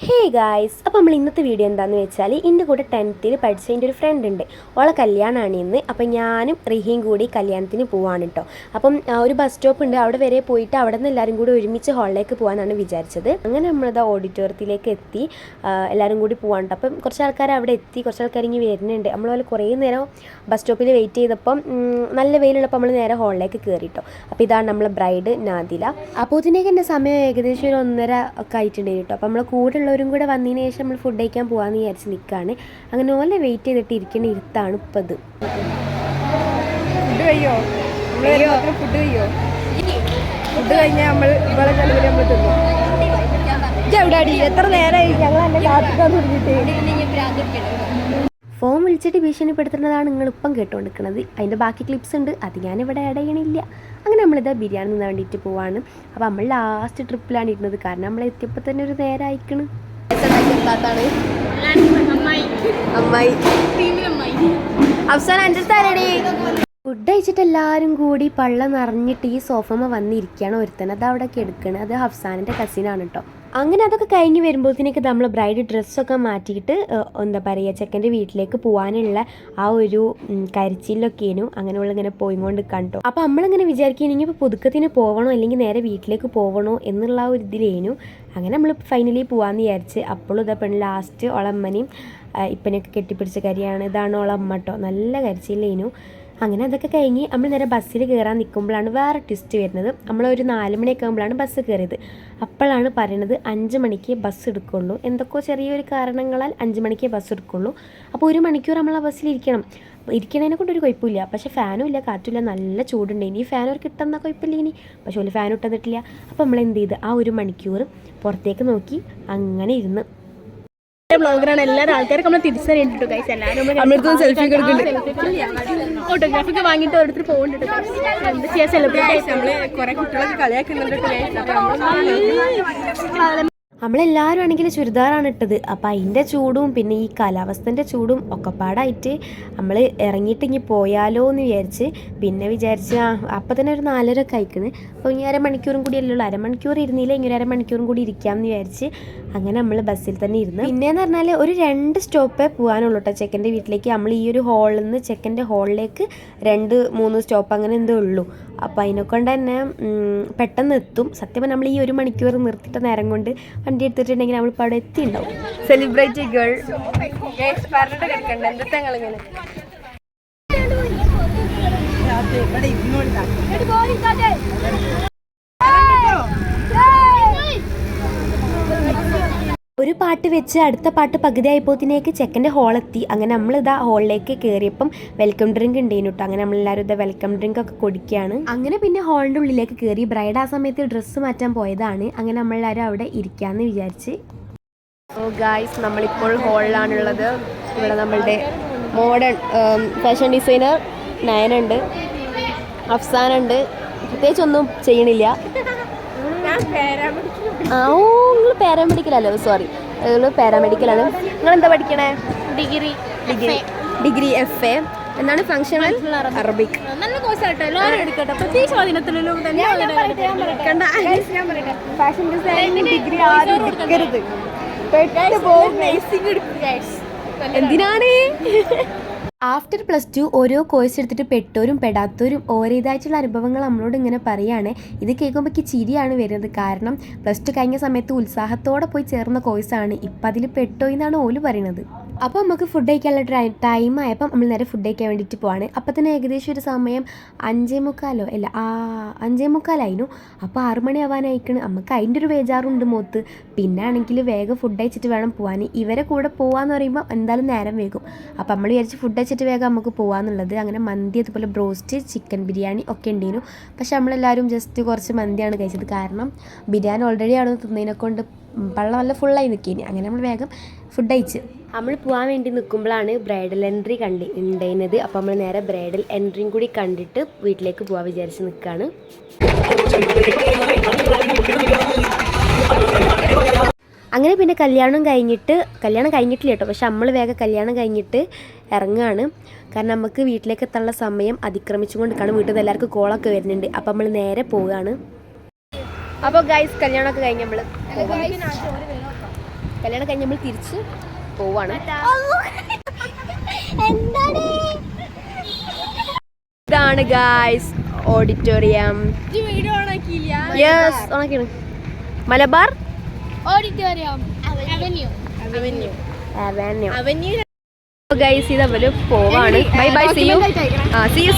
Hey guys, അപ്പോൾ നമ്മൾ ഇന്നത്തെ വീഡിയോ എന്താണെന്ന് വെച്ചാൽ എൻ്റെ കൂടെ 10th പഠിച്ച എൻ്റെ ഒരു ഫ്രണ്ട് ഉണ്ട്. ഓളെ കല്യാണമാണ് ഇന്ന്. അപ്പം ഞാനും റിഹിയും കൂടി കല്യാണത്തിന് പോവാണ് കേട്ടോ. അപ്പം ഒരു ബസ് സ്റ്റോപ്പ് ഉണ്ട്, അവിടെ വരെ പോയിട്ട് അവിടെ നിന്ന് എല്ലാവരും കൂടി ഒരുമിച്ച് ഹാളിലേക്ക് പോകാനാണ് വിചാരിച്ചത്. അങ്ങനെ നമ്മളത് ഓഡിറ്റോറിയത്തിലേക്ക് എത്തി, എല്ലാവരും കൂടി പോകാൻ കേട്ടോ. അപ്പം കുറച്ച് ആൾക്കാർ അവിടെ എത്തി, കുറച്ച് ആൾക്കാർ ഇങ്ങനെ വരുന്നുണ്ട്. നമ്മളതുപോലെ കുറേ നേരം ബസ് സ്റ്റോപ്പിൽ വെയിറ്റ് ചെയ്തപ്പം നല്ല വെയിലുള്ളപ്പോൾ നമ്മൾ നേരെ ഹാളിലേക്ക് കയറി കേട്ടോ. അപ്പോൾ ഇതാണ് നമ്മളെ ബ്രൈഡ് നാദില. അപ്പോൾ ഇതിനേക്ക് എൻ്റെ സമയം ഏകദേശം ഒരു 1:30 ഒക്കെ ആയിട്ടുണ്ട് കേട്ടോ. അപ്പോൾ നമ്മൾ കൂടെ ഉള്ളവരും കൂടെ വന്നതിന് ശേഷം നമ്മൾ ഫുഡ് കഴിക്കാൻ പോകാമെന്ന് വിചാരിച്ച് നിൽക്കുകയാണ്. അങ്ങനെ ഓലെ വെയിറ്റ് ചെയ്തിട്ട് ഇരിക്കേണ്ട ഇരുത്താണ് ഇപ്പം ഇത്. ഫുഡ് കഴിഞ്ഞാൽ നമ്മൾ ഇവിടെ ചിലവിൽ നമ്മൾ തിന്നു. എത്ര നേരമായി ഞങ്ങൾ എന്നെ കാത്തിക്കാൻ തുടങ്ങിയിട്ട്. ഫോൺ വിളിച്ചിട്ട് ഭീഷണിപ്പെടുത്തുന്നതാണ് നിങ്ങളിപ്പം കേട്ടുകൊണ്ടിരിക്കുന്നത്. അതിൻ്റെ ബാക്കി ക്ലിപ്സ് ഉണ്ട്, അത് ഞാനിവിടെ ആഡ് ചെയ്യണില്ല. അങ്ങനെ നമ്മളിത് ബിരിയാണി നിന്ന് വേണ്ടിയിട്ട് പോവാണ്. അപ്പോൾ നമ്മൾ ലാസ്റ്റ് ട്രിപ്പിലാണ് ഇരുന്നത്, കാരണം നമ്മൾ എത്തിയപ്പോൾ തന്നെ ഒരു നേരം അയക്കണ്. ഫുഡ് കഴിച്ചിട്ട് എല്ലാവരും കൂടി പള്ള നിറഞ്ഞിട്ട് ഈ സോഫമ്മ വന്നിരിക്കുകയാണ്. ഒരുത്തൻ അത് അവിടെ എടുക്കണത്, അത് ഹഫ്സാനിൻ്റെ കസിനാണ് കേട്ടോ. അങ്ങനെ അതൊക്കെ കഴിഞ്ഞ് വരുമ്പോഴത്തേക്ക് നമ്മൾ ബ്രൈഡ് ഡ്രസ്സൊക്കെ മാറ്റിയിട്ട് എന്താ പറയുക, ചെക്കൻ്റെ വീട്ടിലേക്ക് പോകാനുള്ള ആ ഒരു കരിച്ചിലൊക്കെയാണ് അങ്ങനെയുള്ള ഇങ്ങനെ പോയിക്കൊണ്ട് കണ്ടോ. അപ്പോൾ നമ്മളിങ്ങനെ വിചാരിക്കുകയാണെങ്കിൽ ഇപ്പോൾ പുതുക്കത്തിന് പോകണോ അല്ലെങ്കിൽ നേരെ വീട്ടിലേക്ക് പോകണോ എന്നുള്ള ആ ഒരു ഇതിലേനു. അങ്ങനെ നമ്മൾ ഫൈനലി പോകാമെന്ന് വിചാരിച്ച്. അപ്പോഴും ഇതാ പെണ്ണ് ലാസ്റ്റ് ഓളമ്മനെയും ഇപ്പനൊക്കെ കെട്ടിപ്പിടിച്ച കരിയാണ്. ഇതാണ് ഓളമ്മ കേട്ടോ, നല്ല കരിച്ചില്ലേനു. അങ്ങനെ അതൊക്കെ കഴിഞ്ഞ് നമ്മൾ നേരെ ബസ്സിൽ കയറാൻ നിൽക്കുമ്പോഴാണ് വേറെ ട്വിസ്റ്റ് വരുന്നത്. നമ്മളൊരു 4 മണിയൊക്കെ ആകുമ്പോഴാണ് ബസ് കയറിയത്. അപ്പോഴാണ് പറയണത് 5 മണിക്ക് ബസ് എടുക്കുള്ളൂ. എന്തൊക്കെയോ ചെറിയൊരു കാരണങ്ങളാൽ 5 മണിക്ക് ബസ് എടുക്കുള്ളൂ. അപ്പോൾ 1 മണിക്കൂർ നമ്മൾ ആ ബസ്സിൽ ഇരിക്കണം. ഇരിക്കണതിനെ കൊണ്ടൊരു കുഴപ്പമില്ല, പക്ഷേ ഫാനും ഇല്ല, കാറ്റുമില്ല, നല്ല ചൂടുണ്ട്. ഇനി ഫാൻ ഒരു കിട്ടുന്ന കുഴപ്പമില്ല ഇനി, പക്ഷേ ഒരു ഫാൻ ഇട്ടന്നിട്ടില്ല. അപ്പോൾ നമ്മൾ എന്ത് ചെയ്ത് ആ 1 മണിക്കൂർ പുറത്തേക്ക് നോക്കി അങ്ങനെ ഇരുന്ന്. ബ്ലോഗറാണ്, എല്ലാവരും ആൾക്കാർക്ക് നമ്മൾ തിരിച്ചറിയിട്ടോ ഗൈസ്. എല്ലാവരും ഫോട്ടോഗ്രാഫിക്ക് വാങ്ങിയിട്ട് ഓരോരുത്തർ പോകുന്നുണ്ട്. എന്താ ചെയ്യാൻ, സെലിബ്രേറ്റ് നമ്മൾ കുറെ കുട്ടികളൊക്കെ കളിയാക്കുന്നുണ്ട്. നമ്മളെല്ലാവരും ആണെങ്കിൽ ചുരിദാറാണ് ഇട്ടത്. അപ്പോൾ അതിൻ്റെ ചൂടും പിന്നെ ഈ കാലാവസ്ഥൻ്റെ ചൂടും ഒക്കെ പാടായിട്ട് നമ്മൾ ഇറങ്ങിയിട്ട് ഇനി പോയാലോ എന്ന് വിചാരിച്ച് പിന്നെ വിചാരിച്ച് അപ്പോൾ തന്നെ ഒരു 4:30 ഒക്കെ അയക്കുന്നത്. അപ്പോൾ ഇനി അരമണിക്കൂറും കൂടി അല്ലല്ലോ, അരമണിക്കൂർ ഇരുന്നില്ല, ഇങ്ങനെ അരമണിക്കൂറും കൂടി ഇരിക്കാമെന്ന് വിചാരിച്ച് അങ്ങനെ നമ്മൾ ബസ്സിൽ തന്നെ ഇരുന്ന്. പിന്നെയെന്ന് പറഞ്ഞാൽ ഒരു 2 സ്റ്റോപ്പേ പോകാനുള്ളൂ കേട്ടോ ചെക്കൻ്റെ വീട്ടിലേക്ക്. നമ്മൾ ഈ ഒരു ഹാളിൽ നിന്ന് ചെക്കൻ്റെ ഹാളിലേക്ക് 2-3 സ്റ്റോപ്പ് അങ്ങനെ എന്തോ ഉള്ളൂ. അപ്പോൾ അതിനെക്കൊണ്ട് തന്നെ പെട്ടെന്ന് എത്തും. സത്യം പറഞ്ഞാൽ നമ്മൾ ഈ 1 മണിക്കൂർ നിർത്തിയിട്ട് നേരം കൊണ്ട് വണ്ടി എടുത്തിട്ടുണ്ടെങ്കിൽ നമ്മളിപ്പോൾ അവിടെ എത്തിയിട്ടുണ്ടാവും. സെലിബ്രേറ്റ് ഗേൾ പറഞ്ഞിട്ട് കിടക്കണ്ട എന്തെങ്ങനെ ഒരു പാട്ട് വെച്ച് അടുത്ത പാട്ട് പകുതിയായപ്പോഴത്തേക്ക് ചെക്കൻ്റെ ഹോളെത്തി. അങ്ങനെ നമ്മളിതാ ഹോളിലേക്ക് കയറിയപ്പം വെൽക്കം ഡ്രിങ്ക് ഉണ്ടായിരുന്നു കേട്ടോ. അങ്ങനെ നമ്മളെല്ലാവരും ഇതാ വെൽക്കം ഡ്രിങ്ക് ഒക്കെ കുടിക്കുകയാണ്. അങ്ങനെ പിന്നെ ഹോളിൻ്റെ ഉള്ളിലേക്ക് കയറി. ബ്രൈഡ് ആ സമയത്ത് ഡ്രസ്സ് മാറ്റാൻ പോയതാണ്. അങ്ങനെ നമ്മളെല്ലാവരും അവിടെ ഇരിക്കാമെന്ന് വിചാരിച്ച്. ഓ ഗായ്സ്, നമ്മളിപ്പോൾ ഹോളിലാണുള്ളത്. ഇവിടെ നമ്മളുടെ മോഡേൺ ഫാഷൻ ഡിസൈനർ നയനുണ്ട്, അഫ്സാനുണ്ട്. പ്രത്യേകിച്ചൊന്നും ചെയ്യണില്ല. നിങ്ങൾ പാരാമെഡിക്കലല്ലോ, സോറി, നിങ്ങൾ പാരാമെഡിക്കലാണ്. നിങ്ങളെന്താ പഠിക്കണേ? Degree FA. എന്താണ് ഫങ്ഷണൽ അറബിക്. നല്ല കോഴ്സ് ആട്ടോ, എല്ലാവരും എടുക്കട്ടെ. പ്രത്യേകിച്ച് ഫാഷൻ ഡിസൈനിങ് ഡിഗ്രി ആരും എടുക്കരുത്. എന്തിനാണ്? ആഫ്റ്റർ +2 ഓരോ കോഴ്സ് എടുത്തിട്ട് പെട്ടവരും പെടാത്തവരും ഓരോതായിട്ടുള്ള അനുഭവങ്ങൾ നമ്മളോട് ഇങ്ങനെ പറയുകയാണ്. ഇത് കേൾക്കുമ്പോൾ ചിരിയാണ് വരുന്നത്. കാരണം +2 കഴിഞ്ഞ സമയത്ത് ഉത്സാഹത്തോടെ പോയി ചേർന്ന കോഴ്സാണ്. ഇപ്പം അതിൽ പെട്ടോ എന്നാണ് ഓല് പറയുന്നത്. അപ്പോൾ നമുക്ക് ഫുഡ് കഴിക്കാനുള്ള ടൈം ആയപ്പം നമ്മൾ നേരെ ഫുഡ് കഴിക്കാൻ വേണ്ടിയിട്ട് പോവാണ്. അപ്പോൾ തന്നെ ഏകദേശം ഒരു സമയം 5:45 അപ്പോൾ 6 മണി ആവാനായിക്കണ്. നമുക്ക് അതിൻ്റെ ഒരു ബേജാറുണ്ട് മുഖത്ത്. പിന്നെ ആണെങ്കിൽ വേഗം ഫുഡ് കഴിച്ചിട്ട് വേണം പോകാൻ. ഇവരെ കൂടെ പോകാമെന്ന് പറയുമ്പോൾ എന്തായാലും നേരം വേഗം. അപ്പോൾ നമ്മൾ വിചാരിച്ച് ഫുഡ് കഴിച്ചിട്ട് വേഗം നമുക്ക് പോകാമെന്നുള്ളത്. അങ്ങനെ മന്തി, അതുപോലെ ബ്രോസ്റ്റ്, ചിക്കൻ ബിരിയാണി ഒക്കെ ഉണ്ടായിരുന്നു. പക്ഷെ നമ്മളെല്ലാവരും ജസ്റ്റ് കുറച്ച് മന്തിയാണ് കഴിച്ചത്. കാരണം ബിരിയാണി ഓൾറെഡി അവിടെ തിന്നതിനെ കൊണ്ട് പള്ള നല്ല ഫുള്ളായി നിൽക്കേനി. അങ്ങനെ നമ്മൾ വേഗം ഫുഡ് കഴിച്ച് നമ്മൾ പോകാൻ വേണ്ടി നിൽക്കുമ്പോഴാണ് ബ്രൈഡൽ എൻട്രി ഉണ്ടായിരുന്നത്. അപ്പോൾ നമ്മൾ നേരെ ബ്രൈഡൽ എൻട്രിയും കൂടി കണ്ടിട്ട് വീട്ടിലേക്ക് പോകാൻ വിചാരിച്ച് നിൽക്കുകയാണ്. അങ്ങനെ പിന്നെ കല്യാണം കഴിഞ്ഞിട്ടില്ല കേട്ടോ. പക്ഷെ നമ്മൾ വേഗം കല്യാണം കഴിഞ്ഞിട്ട് ഇറങ്ങുകയാണ്. കാരണം നമുക്ക് വീട്ടിലേക്ക് എത്താനുള്ള സമയം അതിക്രമിച്ചുകൊണ്ട് കാണും. വീട്ടിൽ നിന്ന് എല്ലാവർക്കും കോളൊക്കെ വരുന്നുണ്ട്. അപ്പോൾ നമ്മൾ നേരെ പോവുകയാണ്. അപ്പോൾ ഗൈസ് കല്യാണമൊക്കെ കഴിഞ്ഞ് നമ്മൾ കല്യാണം കഴിഞ്ഞ് നമ്മൾ തിരിച്ച് പോവാണ്. ഇതാണ് ഗായ്സ് ഓഡിറ്റോറിയം. യെസ് ഓണാക്കിയാണ്. മലബാർ ഓഡിറ്റോറിയം അവന്യൂ ഗൈസ് ഇത് അവര് പോവാണ്. Bye bye, see you. See U.